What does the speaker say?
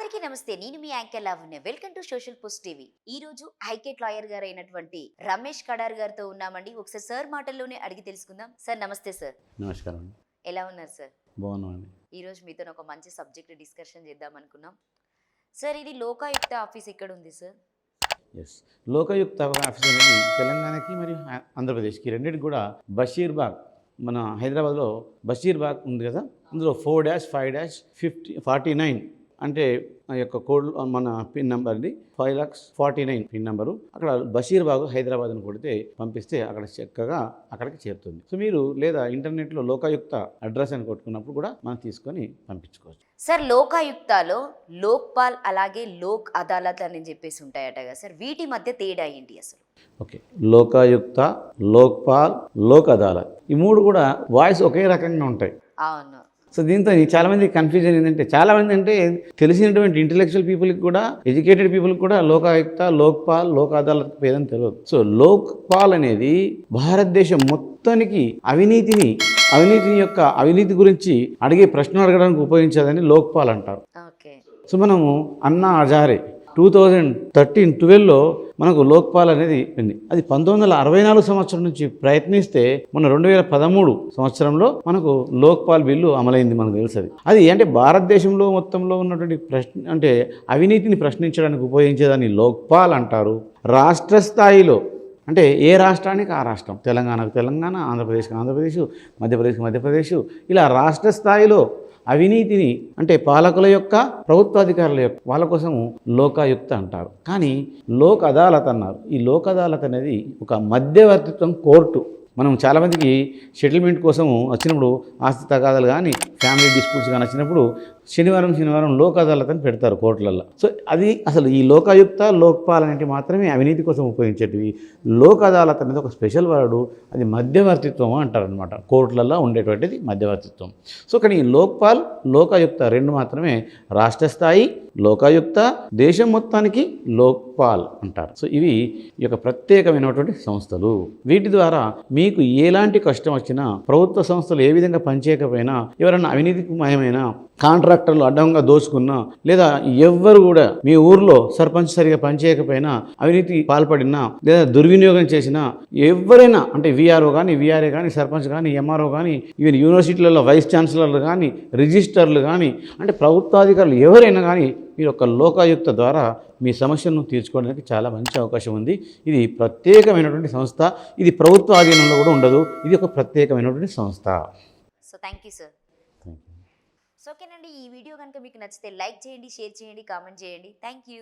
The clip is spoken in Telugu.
అందరికీ నమస్తే. నేను మీ anchor Lavanya. Welcome to social post TV. ఈ రోజు హైకోర్టు లాయర్ గారు అయినటువంటి రమేష్ కడార్ గారితో ఉన్నామండి. ఒకసారి సార్ మాటల్లోనే అడిగి తెలుసుకుందాం. సార్ నమస్తే సార్. నమస్కారం. ఎలా ఉన్నారు సార్? బాగున్నామండి. ఈ రోజు మీతో ఒక మంచి సబ్జెక్ట్ డిస్కషన్ చేద్దాం అనుకున్నాం. సార్ ఇది లోకాయుక్త ఆఫీస్ ఎక్కడ ఉంది సార్? ఎస్, లోకాయుక్త ఆఫీస్ అనేది తెలంగాణకి మరియు ఆంధ్రప్రదేశ్కి రెండింటికి కూడా బషీర్బాగ్, మన హైదరాబాద్లో బషీర్బాగ్ ఉంది కదా, అందులో 4-5-50-49 అంటే ఆ యొక్క కోడ్ మన పిన్ నెంబర్ది 5,49,000 పిన్ నెంబరు. అక్కడ బషీర్బాగ్ హైదరాబాద్ అని కొడితే పంపిస్తే అక్కడ చక్కగా అక్కడికి చేరుతుంది. సో మీరు లేదా ఇంటర్నెట్లో లోకాయుక్త అడ్రస్ అని కొట్టుకున్నప్పుడు కూడా మనం తీసుకొని పంపించుకోవచ్చు. సార్ లోకాయుక్తలో లోక్పాల్ అలాగే లోక్ అదాలత్ అని చెప్పేసి ఉంటాయట కదా సార్, వీటి మధ్య తేడా ఏంటి అసలు? ఓకే, లోకాయుక్త, లోక్పాల్, లోక్ అదాలత్ ఈ మూడు కూడా వాయిస్ ఒకే రకంగా ఉంటాయి. అవును. సో దీంతో చాలామంది కన్ఫ్యూజన్ ఏంటంటే, చాలామంది అంటే తెలిసినటువంటి ఇంటెలెక్చువల్ పీపుల్కి కూడా, ఎడ్యుకేటెడ్ పీపుల్కి కూడా లోకాయుక్త, లోక్పాల్, లోక్ అదాలత్ పేదని తెలియదు. సో లోక్పాల్ అనేది భారతదేశం మొత్తానికి అవినీతి గురించి అడిగే ప్రశ్నలు అడగడానికి ఉపయోగించేదని లోక్పాల్ అంటారు. ఓకే. సో మనము అన్నా హజారే 2013-12లో మనకు లోక్పాల్ అనేది ఉంది. అది 1964 సంవత్సరం నుంచి ప్రయత్నిస్తే మన 2013 సంవత్సరంలో మనకు లోక్పాల్ బిల్లు అమలైంది. మనకు తెలుసు అది అంటే భారతదేశంలో మొత్తంలో ఉన్నటువంటి అంటే అవినీతిని ప్రశ్నించడానికి ఉపయోగించేదాన్ని లోక్పాల్ అంటారు. రాష్ట్ర స్థాయిలో అంటే ఏ రాష్ట్రానికి ఆ రాష్ట్రం, తెలంగాణకు తెలంగాణ, ఆంధ్రప్రదేశ్కి ఆంధ్రప్రదేశ్, మధ్యప్రదేశ్కి మధ్యప్రదేశ్, ఇలా రాష్ట్ర స్థాయిలో అవినీతిని అంటే పాలకుల యొక్క, ప్రభుత్వాధికారుల యొక్క వాళ్ళ కోసము లోకాయుక్త అంటారు. కానీ లోక్ అదాలత్ అన్నారు. ఈ లోక్ అదాలత్ అనేది ఒక మధ్యవర్తిత్వం కోర్టు. మనం చాలామందికి సెటిల్మెంట్ కోసము వచ్చినప్పుడు, ఆస్తి తగాదాలు కానీ ఫ్యామిలీ డిస్ప్యూట్స్ కానీ వచ్చినప్పుడు శనివారం లోక్ అదాలత్ అని పెడతారు కోర్టులలో. సో అది అసలు ఈ లోకాయుక్త, లోక్పాల్ అనేవి మాత్రమే అవినీతి కోసం ఉపయోగించేటివి. లోక్ అదాలత్ అనేది ఒక స్పెషల్ వర్డు, అది మధ్యవర్తిత్వం అంటారనమాట. కోర్టులలో ఉండేటువంటిది మధ్యవర్తిత్వం. సో కానీ ఈ లోక్పాల్, లోకాయుక్త రెండు మాత్రమే రాష్ట్ర స్థాయి లోకాయుక్త, దేశం మొత్తానికి లోక్పాల్ అంటారు. సో ఇవి ఈ యొక్క ప్రత్యేకమైనటువంటి సంస్థలు. వీటి ద్వారా మీకు ఎలాంటి కష్టం వచ్చినా, ప్రభుత్వ సంస్థలు ఏ విధంగా పనిచేయకపోయినా, ఎవరైనా అవినీతికి మయమైనా, కాంట్రాక్టర్లు అడ్డంగా దోచుకున్నా, లేదా ఎవ్వరు కూడా మీ ఊర్లో సర్పంచ్ సరిగా పనిచేయకపోయినా, అవినీతి పాల్పడినా, లేదా దుర్వినియోగం చేసినా, ఎవరైనా అంటే విఆర్ఓ కానీ, విఆర్ఏ కానీ, సర్పంచ్ కానీ, ఎంఆర్ఓ కానీ, ఈవెన్ యూనివర్సిటీలలో వైస్ ఛాన్సలర్లు కానీ, రిజిస్టర్లు కానీ, అంటే ప్రభుత్వాధికారులు ఎవరైనా కానీ మీరు ఒక లోకాయుక్త ద్వారా మీ సమస్యను తీర్చుకోవడానికి చాలా మంచి అవకాశం ఉంది. ఇది ప్రత్యేకమైనటువంటి సంస్థ. ఇది ప్రభుత్వ ఆధీనంలో కూడా ఉండదు. ఇది ఒక ప్రత్యేకమైనటువంటి సంస్థ. So thank you sir. So ఓకేనండి, ఈ వీడియో కనుక మీకు నచ్చితే లైక్ చేయండి, షేర్ చేయండి, కామెంట్ చేయండి. Thank you.